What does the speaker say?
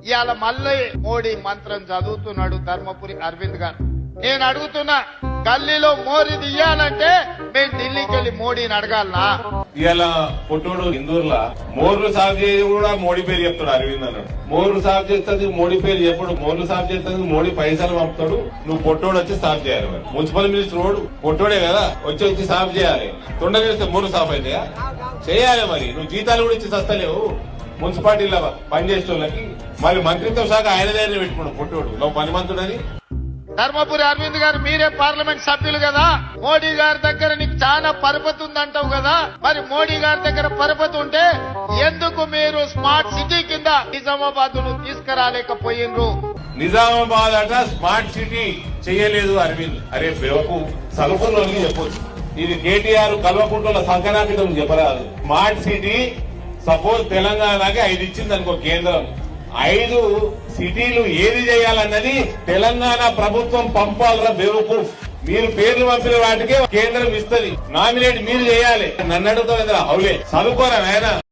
ఇవాళ మళ్ళీ మోడీ మంత్రం చదువుతున్నాడు ధర్మపురి అరవింద్ గారు. నేను అడుగుతున్నా, గల్లీలో మోరీ తీయాలంటే మేము ఢిల్లీకి వెళ్లి మోడీని అడగాలనా? ఇవాళ పొట్టోడు ఇందూరులా మోర్లు సాగు చేసి కూడా మోడీ పేరు చెప్తాడు అరవింద్ అన్నాడు. మోర్లు సాగు చేస్తుంది మోడీ పేరు చెప్పడు. మోర్లు సాగు చేస్తుంది మోడీ పైసలు పంపుతాడు. నువ్వు పొట్టోడు వచ్చి సాగు చేయాలి. మరి మున్సిపల్ మినిస్టర్ రోడ్డు పొట్టోడే కదా, వచ్చి సాగు చేయాలి. తొండగేస్తే మోర్లు సాగు అయితే చేయాలి. మరి నువ్వు జీతాలు కూడా ఇచ్చి సస్తలేవు మున్సిపాలిటీలో పనిచేసే వాళ్ళకి. మరి మంత్రిత్వ శాఖ ఆయన దగ్గర పెట్టుకున్నాడు పొట్టోడు నువ్వు పని మంత్రుడని. ధర్మపురి అరవింద్ గారు, మీరే పార్లమెంట్ సభ్యులు కదా, మోడీ గారి దగ్గర నీకు చాలా పరపతి ఉందంటావు కదా, మరి మోడీ గారి దగ్గర పరపతి ఉంటే ఎందుకు మీరు స్మార్ట్ సిటీ కింద నిజామాబాద్ ను తీసుకురాలేకపోయిండ్రు? నిజామాబాద్ అట స్మార్ట్ సిటీ చేయలేదు అరవింద్. అరే బెవకు సలుపుల్లోని చెప్పొచ్చు. ఇది కేటీఆర్ కల్వకుంట్ల సంకనాకితం చెప్పరాదు. స్మార్ట్ సిటీ సపోజ్ తెలంగాణకి 5 ఇచ్చింది అనుకో కేంద్రం, 5 సిటీలు ఏది చేయాలన్నది తెలంగాణ ప్రభుత్వం పంపాలరా బెవకు. మీరు పేర్లు పంపిన వాటికే కేంద్రం ఇస్తుంది. నామినేట్ మీరు చేయాలి. నన్ను అడుగుతావు హౌలే చదువుకోరా నాయన.